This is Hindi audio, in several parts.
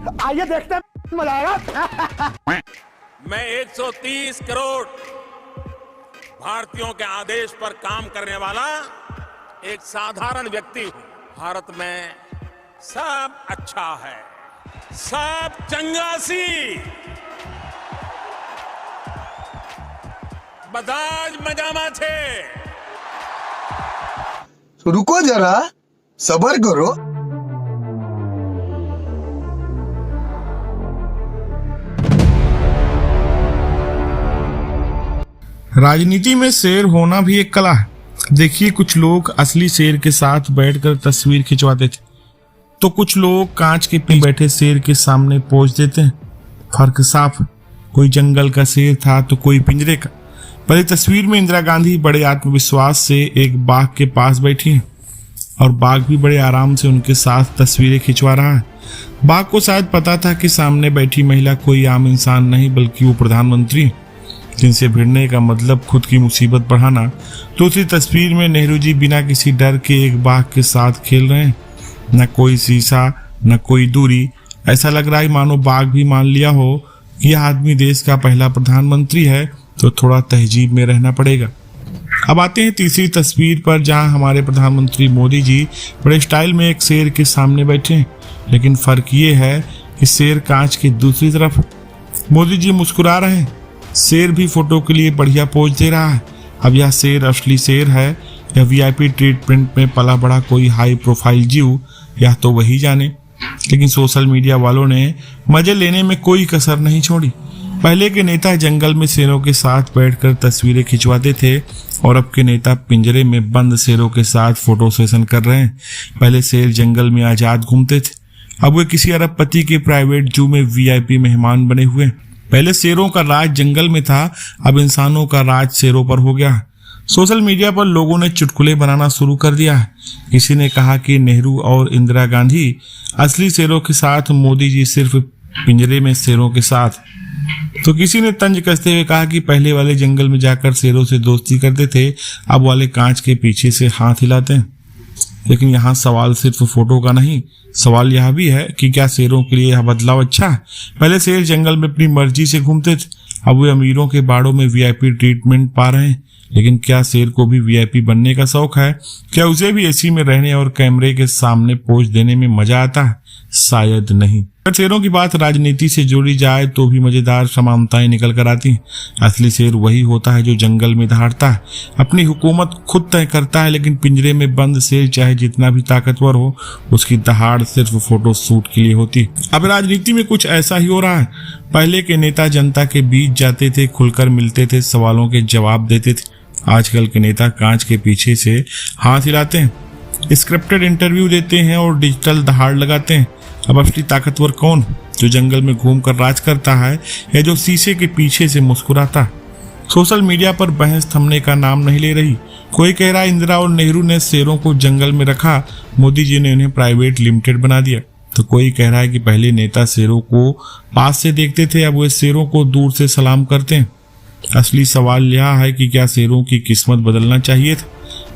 आइए देखते हैं, मजा आएगा। मैं 130 करोड़ भारतीयों के आदेश पर काम करने वाला एक साधारण व्यक्ति हूं। भारत में सब अच्छा है, सब चंगासी, बदाज मजामा छे। रुको जरा, सबर करो। राजनीति में शेर होना भी एक कला है। देखिए, कुछ लोग असली शेर के साथ बैठकर तस्वीर खिंचवाते थे, तो कुछ लोग कांच के पीछे बैठे शेर के सामने पोज देते हैं। फर्क साफ है, कोई जंगल का शेर था तो कोई पिंजरे का। पहली तस्वीर में इंदिरा गांधी बड़े आत्मविश्वास से एक बाघ के पास बैठी हैं और बाघ भी बड़े आराम से उनके साथ तस्वीरें खिंचवा रहा है। बाघ को शायद पता था कि सामने बैठी महिला कोई आम इंसान नहीं बल्कि वो प्रधानमंत्री, जिनसे भिड़ने का मतलब खुद की मुसीबत बढ़ाना। दूसरी तस्वीर में नेहरू जी बिना किसी डर के एक बाघ के साथ खेल रहे हैं, न कोई शीशा न कोई दूरी। ऐसा लग रहा है मानो बाघ भी मान लिया हो कि यह आदमी देश का पहला प्रधानमंत्री है, तो थोड़ा तहजीब में रहना पड़ेगा। अब आते हैं तीसरी तस्वीर पर, जहां हमारे प्रधानमंत्री मोदी जी बड़े स्टाइल में एक शेर के सामने बैठे हैं, लेकिन फर्क ये है कि शेर कांच की दूसरी तरफ। मोदी जी मुस्कुरा रहे हैं, शेर भी फोटो के लिए बढ़िया पोज दे रहा है। अब यह शेर असली शेर है या वीआईपी ट्रीटमेंट में पला बड़ा कोई हाई प्रोफाइल जीव, यह तो वही जाने। लेकिन सोशल मीडिया वालों ने मजे लेने में कोई कसर नहीं छोड़ी। पहले के नेता जंगल में शेरों के साथ बैठकर तस्वीरें खिंचवाते थे और अब के नेता पिंजरे में बंद शेरों के साथ फोटो सेशन कर रहे हैं। पहले शेर जंगल में आजाद घूमते थे, अब वे किसी अरबपति के प्राइवेट जू में वीआईपी मेहमान बने हुए। पहले शेरों का राज जंगल में था, अब इंसानों का राज शेरों पर हो गया। सोशल मीडिया पर लोगों ने चुटकुले बनाना शुरू कर दिया है। किसी ने कहा कि नेहरू और इंदिरा गांधी असली शेरों के साथ, मोदी जी सिर्फ पिंजरे में शेरों के साथ। तो किसी ने तंज कसते हुए कहा कि पहले वाले जंगल में जाकर शेरों से दोस्ती करते थे, अब वाले कांच के पीछे से हाथ हिलाते हैं। लेकिन यहाँ सवाल सिर्फ फोटो का नहीं, सवाल यह भी है कि क्या शेरों के लिए यह बदलाव अच्छा है? पहले शेर जंगल में अपनी मर्जी से घूमते थे, अब वे अमीरों के बाड़ों में वीआईपी ट्रीटमेंट पा रहे हैं। लेकिन क्या शेर को भी वीआईपी बनने का शौक है? क्या उसे भी एसी में रहने और कैमरे के सामने पोज देने में मजा आता है? शायद नहीं। अगर शेरों की बात राजनीति से जोड़ी जाए तो भी मजेदार समानताएं निकल कर आती हैं। असली शेर वही होता है जो जंगल में दहाड़ता है, अपनी हुकूमत खुद तय करता है, लेकिन पिंजरे में बंद शेर चाहे जितना भी ताकतवर हो, उसकी दहाड़ सिर्फ फोटो शूट के लिए होती। अब राजनीति में कुछ ऐसा ही हो रहा है। पहले के नेता जनता के बीच जाते थे, खुलकर मिलते थे, सवालों के जवाब देते थे। आजकल के नेता कांच के पीछे से हाथ हिलाते हैं, स्क्रिप्टेड इंटरव्यू देते हैं और डिजिटल दहाड़ लगाते हैं। अब असली ताकतवर कौन? जो जंगल में घूमकर राज करता है या जो शीशे के पीछे से मुस्कुराता है? सोशल मीडिया पर बहस थमने का नाम नहीं ले रही। कोई कह रहा है इंदिरा और नेहरू ने शेरों को जंगल में रखा, मोदी जी ने उन्हें प्राइवेट लिमिटेड बना दिया। तो कोई कह रहा है कि पहले नेता शेरों को पास से देखते थे, अब वे शेरों को दूर से सलाम करते हैं। असली सवाल यह है कि क्या शेरों की किस्मत बदलना चाहिए था?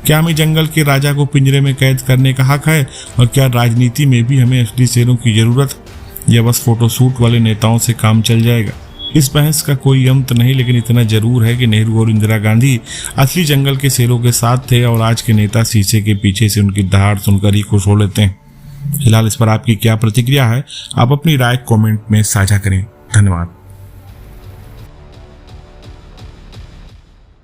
क्या हमें जंगल के राजा को पिंजरे में कैद करने का हक है? और क्या राजनीति में भी हमें असली शेरों की जरूरत है या बस फोटोशूट वाले नेताओं से काम चल जाएगा? इस बहस का कोई अंत नहीं, लेकिन इतना जरूर है कि नेहरू और इंदिरा गांधी असली जंगल के शेरों के साथ थे और आज के नेता शीशे के पीछे से उनकी दहाड़ सुनकर ही खुश हो लेते हैं। फिलहाल इस पर आपकी क्या प्रतिक्रिया है? आप अपनी राय कमेंट में साझा करें। धन्यवाद।